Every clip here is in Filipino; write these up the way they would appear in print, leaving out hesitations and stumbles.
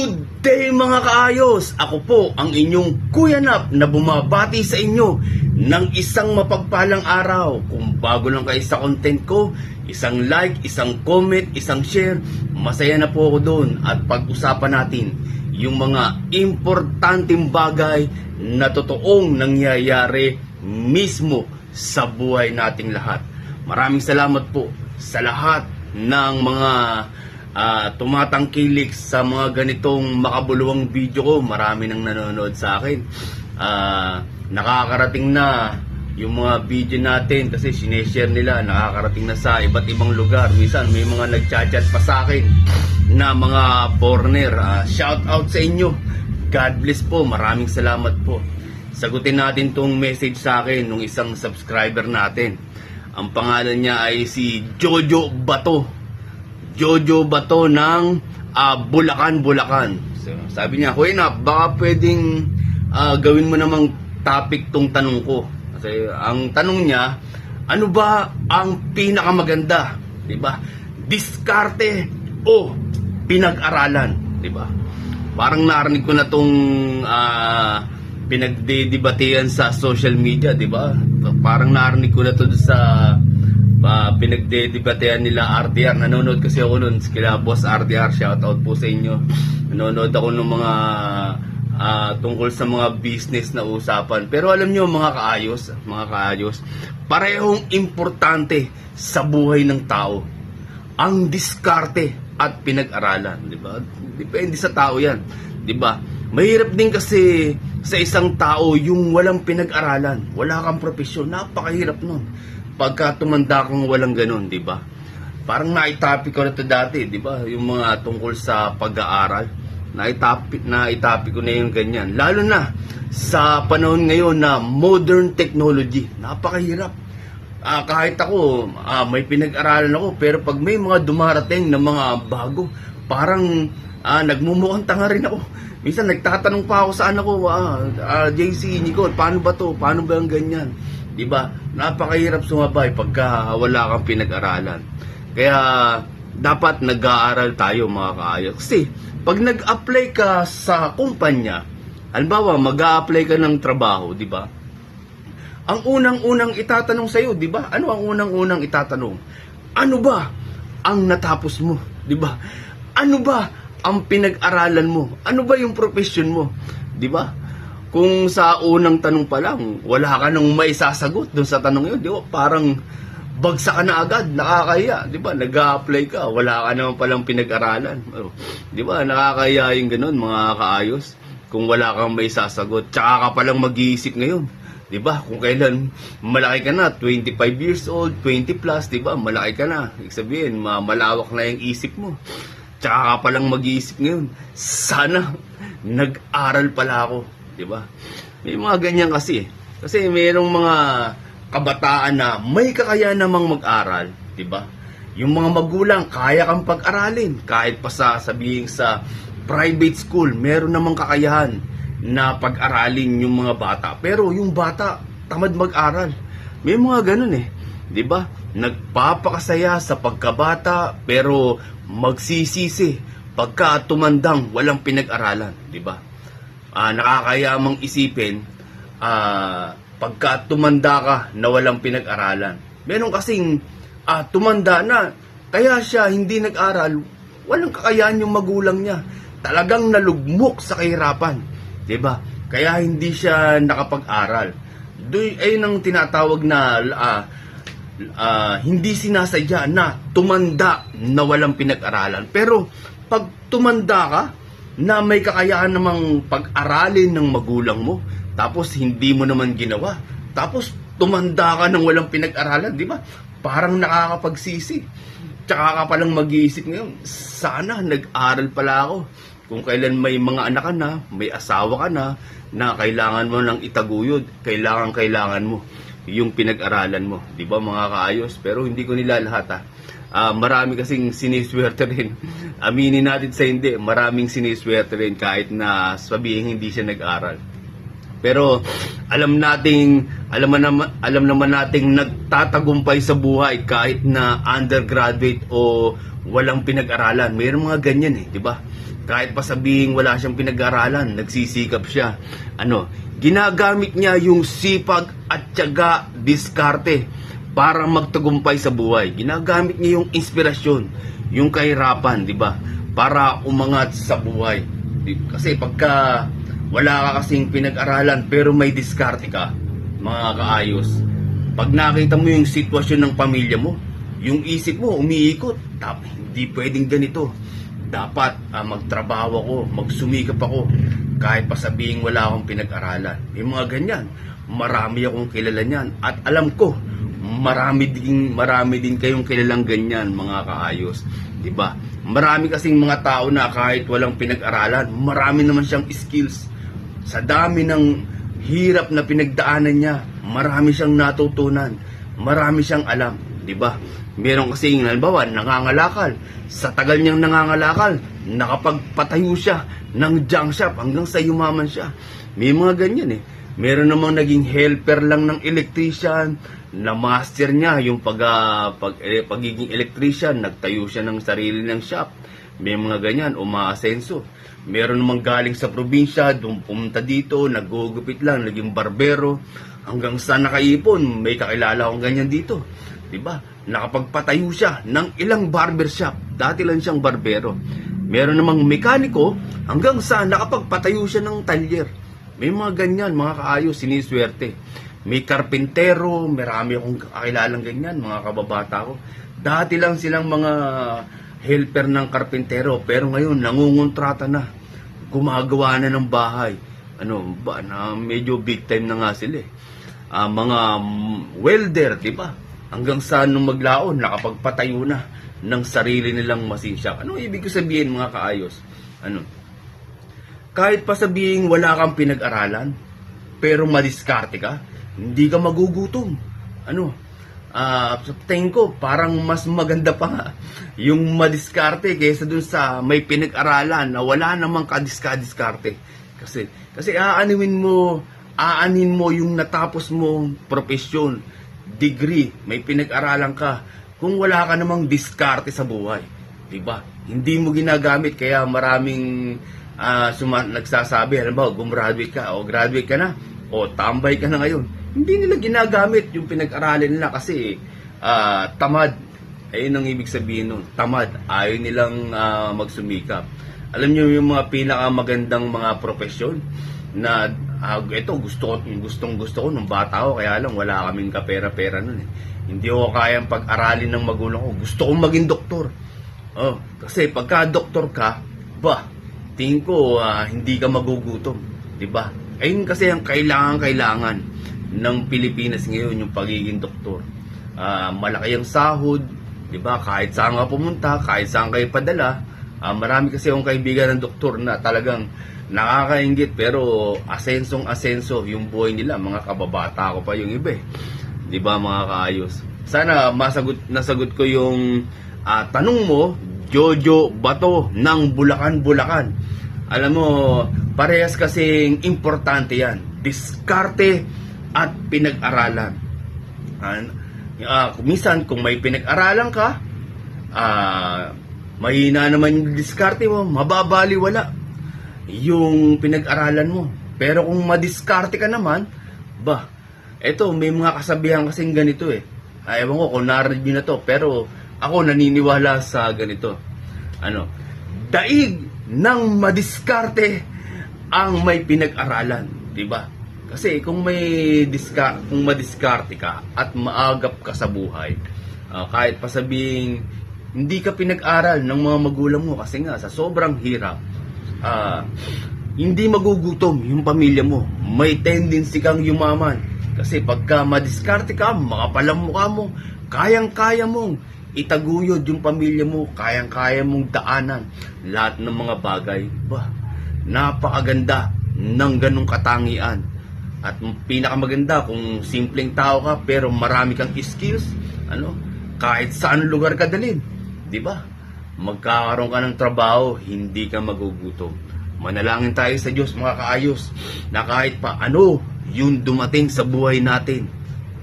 Good day mga kaayos! Ako po ang inyong Kuya Nap na bumabati sa inyo ng isang mapagpalang araw. Kung bago lang kayo sa content ko, isang like, isang comment, isang share, masaya na po ako doon. At pag-usapan natin yung mga importanteng bagay na totoong nangyayari mismo sa buhay nating lahat. Maraming salamat po sa lahat ng mga tumatangkilik sa mga ganitong makabuluhang video ko. Marami nang nanonood sa akin. Nakakarating na yung mga video natin kasi sineshare nila, nakakarating na sa iba't ibang lugar. Minsan may mga nagchat-chat pa sa akin na mga foreigner. Shout out sa inyo. God bless po. Maraming salamat po. Sagutin natin tong message sa akin ng isang subscriber natin. Ang pangalan niya ay si Jojo Bato. Jojo Bato ng Bulacan. So, sabi niya, Kuya Nap, baka pwedeng gawin mo namang topic tong tanong ko. Kasi ang tanong niya, ano ba ang pinakamaganda? Diba? Diskarte o pinag-aralan? Diba? Parang narinig ko na tong pinagdedebatehan sa social media, diba? Parang narinig ko na to sa pinagdedebatehan nila RDR. Nanonood kasi ako nun, kila Boss RDR, shoutout po sa inyo. Nanonood ako ng mga tungkol sa mga business na usapan. Pero alam nyo mga kaayos, parehong importante sa buhay ng tao ang diskarte at pinag-aralan, di ba? Depende sa tao yan, di ba? Mahirap din kasi sa isang tao yung walang pinag-aralan, wala kang profesyon, napakahirap nun. Pagka tumanda kang walang ganun, di ba? Parang naitopic ko na ito dati, di ba? Yung mga tungkol sa pag-aaral, naitopic ko na yung ganyan. Lalo na sa panahon ngayon na modern technology, napakahirap. Kahit ako, may pinag-aralan ako, pero pag may mga dumarating na mga bago, parang nagmumukhang tanga rin ako. Minsan nagtatanong pa ako sa anak ko, JC, Nicole, paano ba to? Paano ba yung ganyan? Diba? Napakahirap sumabay pagka wala kang pinag-aralan. Kaya dapat nag-aaral tayo mga kaayos. Kasi pag nag-apply ka sa kumpanya, halimbawa mag-a-apply ka ng trabaho, diba? Ang unang-unang itatanong sa'yo, diba? Ano ang unang-unang itatanong? Ano ba ang natapos mo? Diba? Ano ba ang pinag-aralan mo? Ano ba yung profession mo? Diba? Kung sa unang tanong pa lang, wala ka nang maisasagot doon sa tanong yun, di ba? Parang bagsak ka na agad, nakakaya, di ba? Nag-a-apply ka, wala ka naman palang pinag-aralan. Di ba? Nakakaya yung ganun, mga kaayos. Kung wala kang maisasagot, tsaka ka palang mag-iisip ngayon. Di ba? Kung kailan malaki ka na, 25 years old, 20 plus, di ba? Malaki ka na. Ibig sabihin, malawak na yung isip mo. Tsaka ka palang mag-iisip ngayon. Sana nag-aral pala ako. Diba? May mga ganyan kasi. Kasi mayroong mga kabataan na may kakayahan namang mag-aral, diba? Yung mga magulang kaya kang pag-aralin kahit pa sabihin sa private school, meron namang kakayahan na pag-aralin yung mga bata. Pero yung bata tamad mag-aral. May mga ganun eh, diba? Nagpapakasaya sa pagkabata pero magsisisi pagka tumandang walang pinag-aralan, diba? Nakakayamang isipin pagka tumanda ka na walang pinag-aralan. Meron kasing tumanda na kaya siya hindi nag-aral, walang kakayahan yung magulang niya. Talagang nalugmok sa kahirapan, 'di ba? Kaya hindi siya nakapag-aral. Ayun ang tinatawag na hindi sinasadya na tumanda na walang pinag-aralan. Pero pag tumanda ka na may kakayahan namang pag-aralin ng magulang mo, tapos hindi mo naman ginawa, tapos tumanda ka ng walang pinag-aralan, di ba? Parang nakakapagsisi. Tsaka ka palang mag-iisip ngayon, sana nag-aral pala ako. Kung kailan may mga anak ka na, may asawa ka na kailangan mo ng itaguyod, kailangan mo yung pinag-aralan mo, di ba mga kaayos? Pero hindi ko nila lahat marami kasing siniswerte rin. Aminin natin sa hindi, maraming siniswerte rin kahit na sabihin hindi siya nag-aral. Pero alam naman nating nagtatagumpay sa buhay kahit na undergraduate o walang pinag-aralan. Mayroong mga ganyan eh, di ba? Kahit pa sabihin wala siyang pinag-aralan, nagsisikap siya. Ginagamit niya yung sipag at tiyaga, diskarte para magtagumpay sa buhay. Ginagamit niya yung inspirasyon, yung kahirapan, di ba? Para umangat sa buhay. Kasi pagka wala ka kasing pinag-aralan pero may diskarte ka, mga kaayos, pag nakita mo yung sitwasyon ng pamilya mo, yung isip mo umiikot, hindi pwedeng ganito. Dapat magtrabaho ako, magsumikap ako, kahit pa sabihin wala akong pinag-aralan. Yung mga ganyan, marami akong kilala niyan. At alam ko, marami din kayong kilalang ganyan, mga kaayos. Diba? Marami kasing mga tao na kahit walang pinag-aralan, marami naman siyang skills. Sa dami ng hirap na pinagdaanan niya, marami siyang natutunan, marami siyang alam. Diba? Meron kasing, halimbawa, nangangalakal. Sa tagal niyang nangangalakal, nakapagpatayo siya ng junk shop hanggang sa yumaman siya. May mga ganyan eh. Meron namang naging helper lang ng electrician, na master niya yung pagiging electrician, nagtayo siya ng sarili ng shop. May mga ganyan, umaasenso. Meron namang galing sa probinsya, pumunta dito, nagugupit lang, naging barbero, hanggang sa nakaipon, may kakilala akong ganyan dito. Diba? Nakapagpatayo siya ng ilang barbershop. Dati lang siyang barbero. Meron namang mekaniko hanggang sa nakapagpatayo siya ng talyer. May mga ganyan, mga kaayos, siniswerte. May karpintero, marami akong kakilalang ganyan, mga kababata ko. Dati lang silang mga helper ng karpintero, pero ngayon nangungontrata na. Gumagawa na ng bahay. Na medyo big time na nga sila eh. Mga welder, di ba? Hanggang sa nung maglaon, nakapagpatayo na ng sarili nilang machine shop. Ano ibig ko sabihin, mga kaayos? Kahit pa sabihin wala kang pinag-aralan, pero madiskarte ka, hindi ka magugutom. Sa tingin ko, parang mas maganda pa nga yung madiskarte kaysa dun sa may pinag-aralan na wala namang kadiskarte. Kasi aanin mo yung natapos mo profesyon, degree, may pinag-aralan ka, kung wala ka namang diskarte sa buhay. Diba? Hindi mo ginagamit, kaya maraming nagsasabi, halimbawa, gumraduate ka, o graduate ka na, o tambay ka na ngayon. Hindi nila ginagamit yung pinag-aralan nila kasi tamad. Ayun ang ibig sabihin nun, tamad. Ayaw nilang magsumikap. Alam niyo yung mga pinakamagandang mga profesyon na ito gustong gusto ko nung bata ko, kaya lang wala kaming kapera-pera nun eh. Hindi ko kayang pag-aralin ng magulang ko. Gusto kong maging doktor. Kasi pagka doktor ka, tingin ko hindi ka magugutom, 'di ba? Ayun kasi ang kailangan ng Pilipinas ngayon, yung pagiging doktor. Malaki ang sahod, 'di ba? Kahit saan ka pumunta, kahit saan kayo padala. Marami kasi akong kaibigan ng doktor na talagang nakakainggit, pero asenso yung buhay nila. Mga kababata ko pa yung iba eh. 'Di ba, mga kaayos? Sana nasagot ko yung tanong mo, Jojo Bato ng Bulacan. Alam mo, parehas kasing importante yan. Diskarte at pinag-aralan. Minsan, kung may pinag-aralan ka, mahina naman yung diskarte mo, mababaliwala yung pinag-aralan mo. Pero kung madiskarte ka naman, eto, may mga kasabihan kasing ganito eh. Ewan ko kung narinig nyo na to, pero ako naniniwala sa ganito. Daig ng madiskarte ang may pinag-aralan, 'di ba? Kasi kung madiskarte ka at maagap ka sa buhay, kahit pa sabihing hindi ka pinag-aral ng mga magulang mo kasi nga sa sobrang hirap, hindi magugutom yung pamilya mo. May tendency kang yumaman. Kasi pagka madiskarte ka, makapalang mukha mo, kayang-kaya mong itaguyod yung pamilya mo, kayang-kaya mong daanan lahat ng mga bagay. Napakaganda ng ganong katangian. At pinakamaganda kung simpleng tao ka pero marami kang skills, kahit saan lugar ka dalhin, 'di ba? Magkakaroon ka ng trabaho, hindi ka magugutom. Manalangin tayo sa Diyos, mga kaayos, na kahit pa yung dumating sa buhay natin,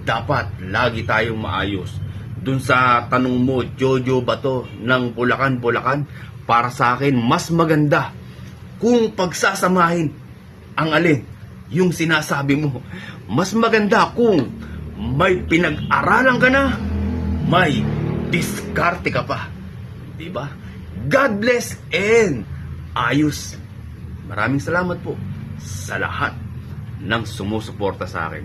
dapat lagi tayong maayos. Dun sa tanong mo, Jojo Bato ng Bulacan, para sa akin, mas maganda kung pagsasamahin ang alin, yung sinasabi mo. Mas maganda kung may pinag-aralan ka na, may diskarte ka pa. Diba? God bless and ayos. Maraming salamat po sa lahat ng sumusuporta sa akin.